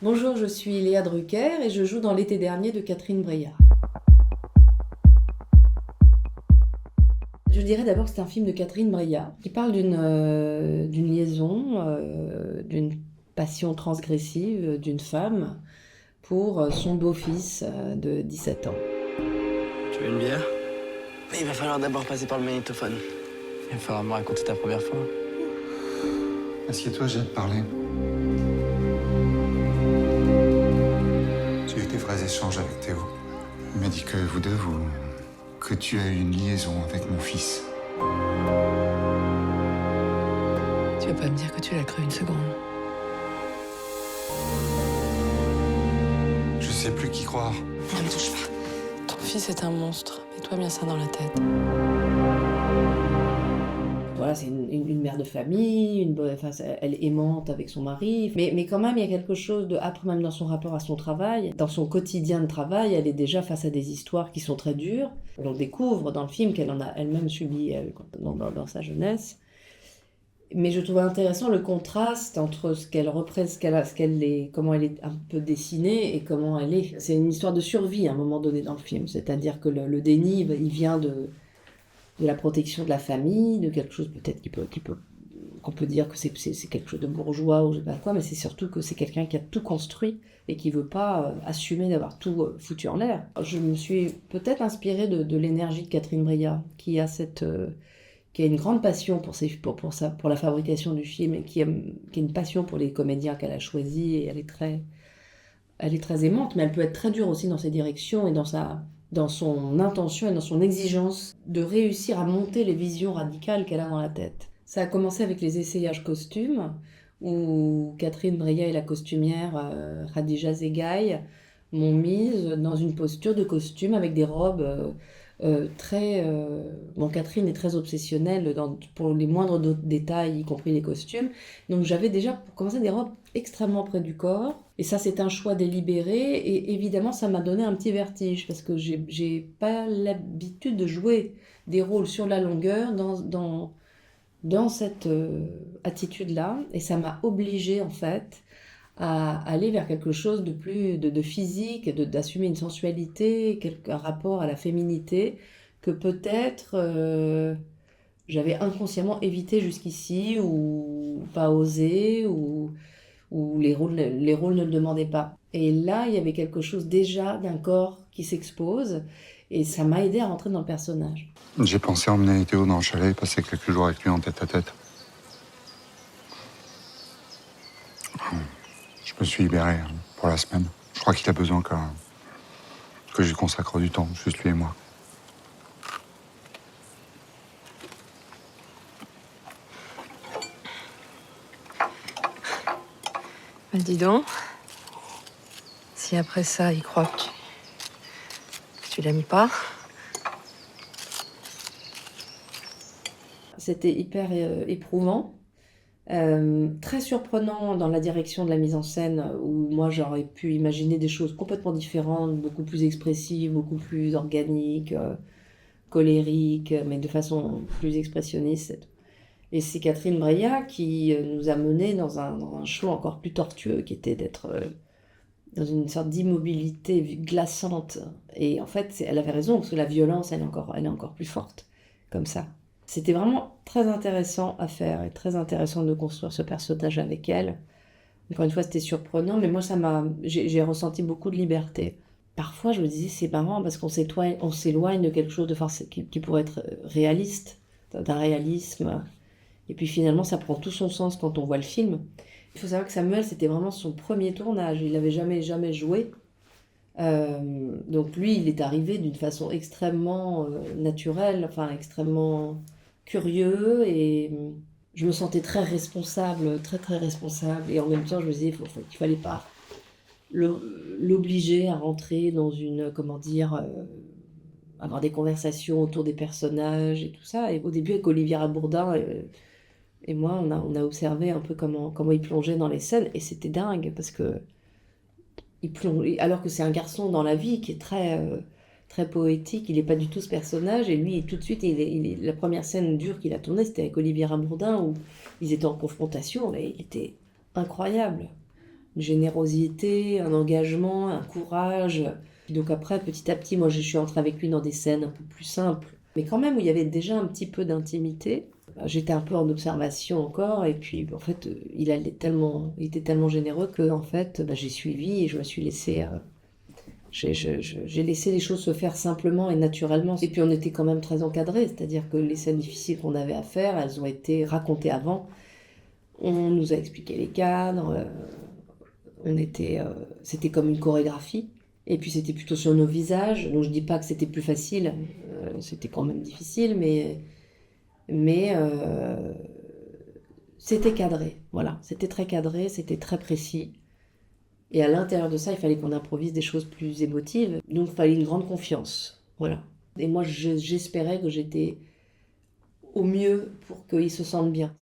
Bonjour, je suis Léa Drucker et je joue dans L'été dernier de Catherine Breillat. Je dirais d'abord que c'est un film de Catherine Breillat qui parle d'une liaison, d'une passion transgressive d'une femme pour son beau-fils de 17 ans. Tu veux une bière? Mais il va falloir d'abord passer par le magnétophone. Il va falloir me raconter ta première fois. Assieds-toi, j'ai à te parler. J'ai eu des vrais échanges avec Théo. Il m'a dit que vous deux, que tu as eu une liaison avec mon fils. Tu vas pas me dire que tu l'as cru une seconde. Je sais plus qui croire. Ne me touche pas. Ton fils est un monstre. Mets-toi bien ça dans la tête. Voilà, c'est une mère de famille, elle est aimante avec son mari, mais quand même il y a quelque chose de âpre même dans son rapport à son travail. Dans son quotidien de travail, elle est déjà face à des histoires qui sont très dures. On découvre dans le film qu'elle en a elle-même subi dans sa jeunesse. Mais je trouve intéressant le contraste entre ce qu'elle représente, comment elle est un peu dessinée et comment elle est. C'est une histoire de survie à un moment donné dans le film, c'est-à-dire que le déni, il vient de la protection de la famille, de quelque chose peut-être qu'on peut dire que c'est quelque chose de bourgeois ou je sais pas quoi, mais c'est surtout que c'est quelqu'un qui a tout construit et qui veut pas assumer d'avoir tout foutu en l'air. Je me suis peut-être inspirée de l'énergie de Catherine Breillat, qui a une grande passion pour la fabrication du film et qui a une passion pour les comédiens qu'elle a choisis, et elle est très aimante, mais elle peut être très dure aussi dans ses directions et dans son intention et dans son exigence de réussir à monter les visions radicales qu'elle a dans la tête. Ça a commencé avec les essayages costumes, où Catherine Breillat et la costumière Khadija Zegaï m'ont mise dans une posture de costume avec des robes Bon, Catherine est très obsessionnelle pour les moindres détails, y compris les costumes. Donc j'avais déjà, pour commencer, des robes extrêmement près du corps. Et ça, c'est un choix délibéré. Et évidemment, ça m'a donné un petit vertige, parce que j'ai pas l'habitude de jouer des rôles sur la longueur dans cette attitude-là. Et ça m'a obligée, en fait, à aller vers quelque chose de plus de physique, d'assumer une sensualité, un rapport à la féminité que peut-être j'avais inconsciemment évité jusqu'ici, ou pas osé, ou les rôles ne le demandaient pas. Et là, il y avait quelque chose déjà d'un corps qui s'expose, et ça m'a aidé à rentrer dans le personnage. J'ai pensé emmener Théo dans le chalet et passer quelques jours avec lui en tête à tête. Je me suis libéré pour la semaine. Je crois qu'il a besoin que je lui consacre du temps, juste lui et moi. Bah, dis donc. Si après ça, il croit que tu l'aimes pas. C'était hyper éprouvant. Très surprenant dans la direction de la mise en scène, où moi j'aurais pu imaginer des choses complètement différentes, beaucoup plus expressives, beaucoup plus organiques, colériques, mais de façon plus expressionniste. Et c'est Catherine Breillat qui nous a menés dans un choix encore plus tortueux, qui était d'être dans une sorte d'immobilité glaçante. Et en fait, elle avait raison, parce que la violence, elle est encore plus forte, comme ça. C'était vraiment très intéressant à faire, et très intéressant de construire ce personnage avec elle. Encore une fois, c'était surprenant, mais moi, j'ai ressenti beaucoup de liberté. Parfois, je me disais, c'est marrant, parce qu'on s'éloigne de quelque chose qui pourrait être réaliste, d'un réalisme. Et puis finalement, ça prend tout son sens quand on voit le film. Il faut savoir que Samuel, c'était vraiment son premier tournage. Il n'avait jamais joué. Donc lui, il est arrivé d'une façon extrêmement naturelle, enfin extrêmement curieux, et je me sentais très responsable, très très responsable. Et en même temps, je me disais qu'il fallait pas l'obliger à rentrer dans avoir des conversations autour des personnages et tout ça. Et au début, avec Olivier Rabourdin et moi, on a observé un peu comment il plongeait dans les scènes, et c'était dingue, parce que alors que c'est un garçon dans la vie qui est très poétique, il n'est pas du tout ce personnage, et lui, tout de suite, la première scène dure qu'il a tournée, c'était avec Olivier Rabourdin, où ils étaient en confrontation, et il était incroyable. une générosité, un engagement, un courage. Donc après, petit à petit, moi je suis entrée avec lui dans des scènes un peu plus simples, mais quand même où il y avait déjà un petit peu d'intimité. J'étais un peu en observation encore, et puis en fait, il était tellement généreux que en fait, j'ai suivi et je me suis laissée. J'ai laissé les choses se faire simplement et naturellement. Et puis on était quand même très encadrés, c'est-à-dire que les scènes difficiles qu'on avait à faire, elles ont été racontées avant. On nous a expliqué les cadres, c'était comme une chorégraphie. Et puis c'était plutôt sur nos visages, donc je dis pas que c'était plus facile, c'était quand même difficile, mais c'était cadré, voilà. C'était très cadré, c'était très précis. Et à l'intérieur de ça, il fallait qu'on improvise des choses plus émotives. Donc il fallait une grande confiance, voilà. Et moi, j'espérais que j'étais au mieux pour qu'ils se sentent bien.